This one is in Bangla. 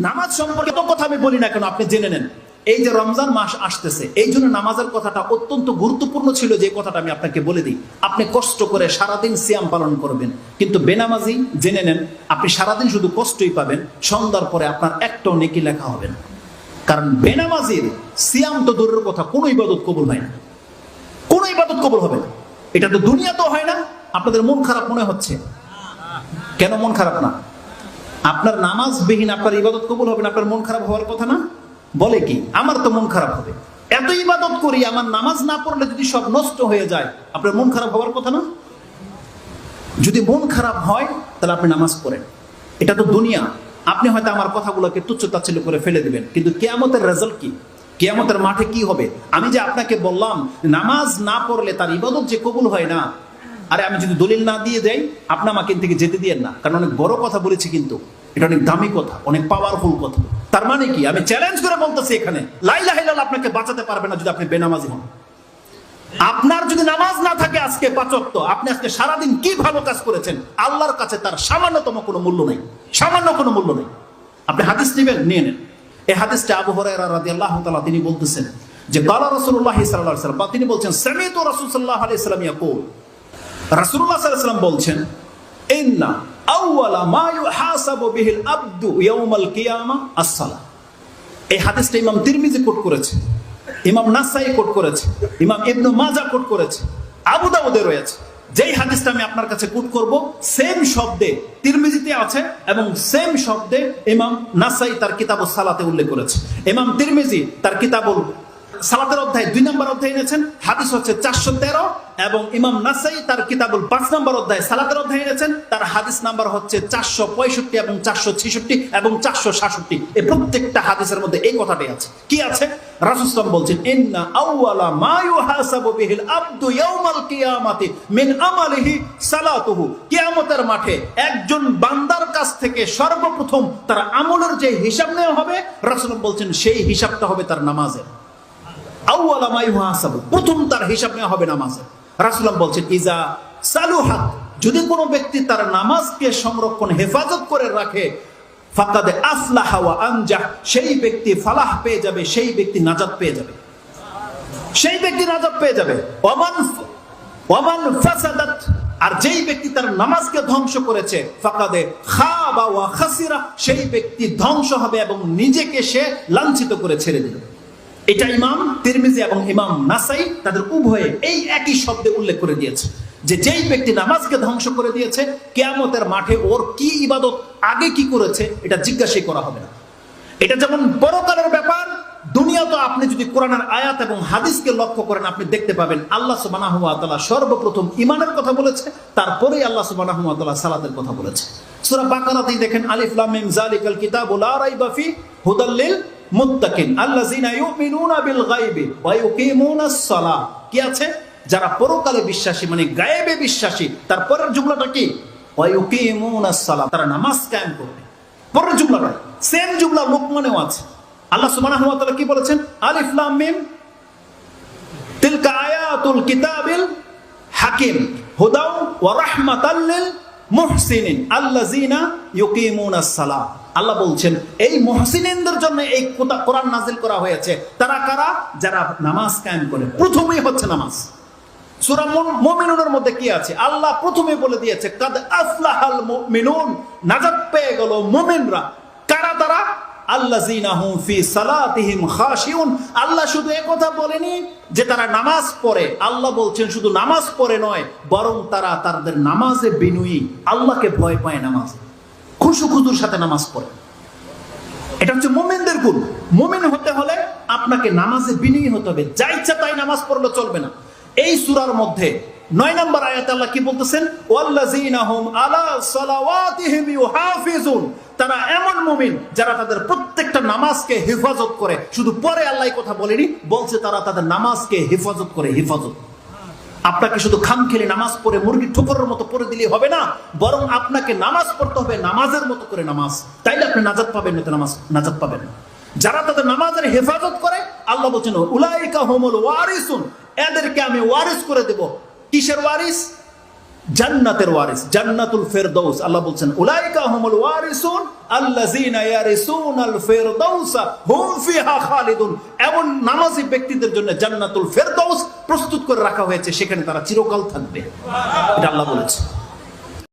নামাজ সম্পর্কে তো কথা আমি বলি না কেন, আপনি জেনে নেন। এই যে রমজান মাস আসতেছে, এই জন্য নামাজের কথাটা অত্যন্ত গুরুত্বপূর্ণ ছিল, যে কথাটা আমি আপনাকে বলে দিই। আপনি কষ্ট করে সারাদিন সিয়াম পালন করবেন, কিন্তু বেনামাজি জেনে নেন আপনি সারাদিন শুধু কষ্টই পাবেন, সন্ধ্যার পরে আপনার একটাও নেকি লেখা হবে না। কারণ বেনামাজির সিয়াম তো দূরের কথা, কোনো ইবাদত কবুল হয় না, কোনো ইবাদত কবুল হবে না। এটা তো দুনিয়াতেও হয় না। আপনাদের মন খারাপ মনে হচ্ছে কেন? মন খারাপ না, আপনার নামাজবিহীন আপনার ইবাদত কবুল হবে না, আপনার মন খারাপ হওয়ার কথা না? বলে কি আমার তো মন খারাপ হবে, এত ইবাদত করি, আমার নামাজ না পড়লে যদি সব নষ্ট হয়ে যায়, আপনার মন খারাপ হওয়ার কথা না? যদি মন খারাপ হয় তাহলে আপনি নামাজ পড়েন। এটা তো দুনিয়া। আপনি হয়তো আমার কথাগুলোকে তুচ্ছ-তাচ্ছিল্য করে ফেলে দিবেন, কিন্তু কিয়ামতের রেজাল্ট কি? কিয়ামতের মাঠে কি হবে? আমি যে আপনাকে বললাম নামাজ না পড়লে তার ইবাদত যে কবুল হয় না, আরে আমি যদি দলিল না দিয়ে দেই, আপনি আমাকে থেকে যেতে দিয়েন না, কারণ অনেক বড় কথা বলেছি, কিন্তু এটা অনেক দামি কথা, অনেক পাওয়ারফুল কথা। তার মানে কি? আমি চ্যালেঞ্জ করে বলতেছি এখানে, লা ইলাহা ইল্লাল্লাহ আপনাকে বাঁচাতে পারবে না যদি আপনি বেনামাজি হন। আপনার যদি নামাজ না থাকে আজকে ৫ ওয়াক্ত, আপনি আজকে সারাদিন কি ভালো কাজ করেছেন, আল্লাহর কাছে তার সামান্যতম কোনো মূল্য নেই, সামান্য কোনো মূল্য নেই। আপনি হাদিস নেবেন, নিয়ে নেন। এই হাদিসটা আবু হুরায়রা রাদিয়াল্লাহু তাআলা তিনি বলতেছেন যে ক্বালা রাসূলুল্লাহ সাল্লাল্লাহু আলাইহি ওয়াসাল্লাম, তিনি বলছেন সামিতু রাসূল সাল্লাল্লাহু আলাইহি ওয়াসাল্লাম ইয়াকুল, রাসূলুল্লাহ সাল্লাল্লাহু আলাইহি ওয়াসাল্লাম বলছেন ইন্না আউওয়ালা মা ইউহাসাবু বিহিল আবদু ইয়াউমাল কিয়ামা আস-সালাহ। এই হাদিসটা ইমাম তিরমিজি কোট করেছে, ইমাম নাসাই কোট করেছে, ইমাম ইবনে মাজাহ কোট করেছে, আবু দাউদে রয়েছে। যেই হাদিসটা আমি আপনার কাছে কোট করব, সেম শব্দে তিরমিজিতে আছে এবং সেম শব্দে ইমাম নাসাই তার কিতাবুস সালাতে উল্লেখ করেছে। ইমাম তিরমিজি তার কিতাবুল সালাতের অধ্যায় ২ নম্বর অধ্যায় এনেছেন, হাদিস হচ্ছে ৪১৩, এবং ইমাম নাসাই তার কিতাবুল ৫ নম্বর অধ্যায় সালাতের অধ্যায় এনেছেন, তার হাদিস নাম্বার হচ্ছে ৪৬৫ এবং ৪৬৬ এবং ৪৬৭। এই প্রত্যেকটা হাদিসের মধ্যে এই কথাটাই আছে। কি আছে? রাসূল সাল্লাল্লাহু আলাইহি ওয়াসাল্লাম বলছেন ইন্না আউওয়ালা মা ইউহাসাবু বিহিল আবদু ইয়াউমাল কিয়ামাতি মিন আমালিহি সালাতুহু। কিয়ামতের মাঠে একজন বান্দার কাছ থেকে সর্বপ্রথম তার আমলের যে হিসাব নেওয়া হবে, রাসূল বলছেন সেই হিসাবটা হবে তার নামাজের। আউওয়ালা মা ইউহাসাবু, প্রথম তার হিসাব নেওয়া হবে নামাজের। রাসূল বলছেন ইজা সালুহাত, যদি কোনো ব্যক্তি তার নামাজকে সংরক্ষণ হেফাজত করে রাখে, ফাকাদ আফলাহা ওয়া আনজাহ, সেই ব্যক্তি ফালাহ পেয়ে যাবে, সেই ব্যক্তি নাজাত পেয়ে যাবে, সেই ব্যক্তি নাজাত পেয়ে যাবে। ওয়ামান ফাসাদাত, আর যেই ব্যক্তি তার নামাজকে ধ্বংস করেছে, ফাকাদে খাবা ওয়া খাসিরা, সেই ব্যক্তি ধ্বংস হবে এবং নিজেকে সে লাঞ্ছিত করে ছেড়ে দিল। এটা ইমাম তিরমিজি এবং ইমাম নাসাই তাদের উভয়ে এই একই শব্দে উল্লেখ করে দিয়েছে যে যেই ব্যক্তি নামাজকে ধ্বংস করে দিয়েছে, কিয়ামতের মাঠে ওর কি ইবাদত, আগে কি করেছে, এটা জিজ্ঞাসা করা হবে না। এটা যেমন পরকালের ব্যাপার, দুনিয়া তো আপনি যদি কোরআনের আয়াত এবং হাদিসকে লক্ষ্য করেন, আপনি দেখতে পাবেন আল্লাহ সুবহানাহু ওয়া তাআলা সর্বপ্রথম ঈমানের কথা বলেছে, তারপরেই আল্লাহ সুবহানাহু ওয়া তাআলা সালাতের কথা বলেছে। সূরা বাকারাতেই দেখেন আলিফ লাম মিম যালিকাল কিতাবু লা রাইবা ফি হুদাল লিল মুত্তাকিন আল্লাযিনা ইউমিনুনা বিল গায়বি ওয়া ইউকিমুনাস সালাহ। কি আছে? যারা পরকালে বিশ্বাসী, মানে গায়েবে বিশ্বাসী। তারপরের জুমলাটা কি? ওয়া ইউকিমুনাস সালাহ, তারা নামাজ কায়েম করবে। পরের জুমলাটা সেম জুমলা লোকমানেও আছে। আল্লাহ সুবহানাহু ওয়া তাআলা কি বলেছেন? আলিফ লাম মিম তিলকা আয়াতুল কিতাবিল হাকিম হুদাও ওয়া রাহমাতাল লিল মুহসিনিন আল্লাযিনা ইউকিমুনাস সালাহ। আল্লাহ বলছেন এই মুহসিনদের জন্য এই কোরআন নাযিল করা হয়েছে। তারা কারা? যারা নামাজ কায়েম করে। প্রথমেই হচ্ছে নামাজ। সূরা মুমিনুনের মধ্যে কি আছে? আল্লাহ প্রথমে বলে দিয়েছে কাদ আফলাহাল মুমিনুন, নাজাত পেয়ে গেল মুমিনরা। কারা তারা? আল্লাযিনা হুম ফি সালাতিহিম খাশিউন। আল্লাহ শুধু একথা বলেনি যে তারা নামাজ পড়ে, আল্লাহ বলছেন শুধু নামাজ পড়ে নয়, বরং তারা তাদের নামাজে বিনয়ী, আল্লাহকে ভয় পায়, নামাজ খুশুখুজুর সাথে নামাজ পড়ে। এটা হচ্ছে মুমিনদের গুণ। মুমিন হতে হলে আপনাকে নামাজে বিনয়ী হতে হবে, যা ইচ্ছা তাই নামাজ পড়লে চলবে না। এই সূরার মধ্যে ৯ নম্বর আয়াতে আল্লাহ কি বলতেছেন? ওয়াল্লাযিনা হুম আলা সালাওয়াতিহিম ইউহাফিজুন। তারা এমন মুমিন যারা তাদের প্রত্যেকটা নামাজকে হেফাজত করে। শুধু পরে আল্লাহ কথা বলেনি, বলছে তারা তাদের নামাজকে হেফাজত করে। হেফাজত আপনাকে শুধু খামখেলি নামাজ পড়ে মুরগি ঠোকরের মতো পড়ে দিলেই হবে না, বরং আপনাকে নামাজ পড়তে হবে নামাজের মতো করে নামাজ, তাইলে আপনি নাজাত পাবেন, না নাজাত পাবেন না। যারা তাদের নামাজের হেফাজত করে, আল্লাহ বলছেন উলাইকা হুমুল ওয়ারিসুন, এদেরকে আমি ওয়ারিস করে দেব। কিসের ওয়ারিস? জান্নাতের ওয়ারিস, জান্নাতুল ফেরদৌস। আল্লাহ বলছেন উলাইকা হুমুল ওয়ারিসুন আল্লাযিনা ইয়ারিসুনাল ফিরদাউসা হুম ফিহা খালিদুন। এমন নামাজি ব্যক্তিদের জন্য জান্নাতুল ফেরদৌস প্রস্তুত করে রাখা হয়েছে, সেখানে তারা চিরকাল থাকবে। এটা আল্লাহ বলেছে।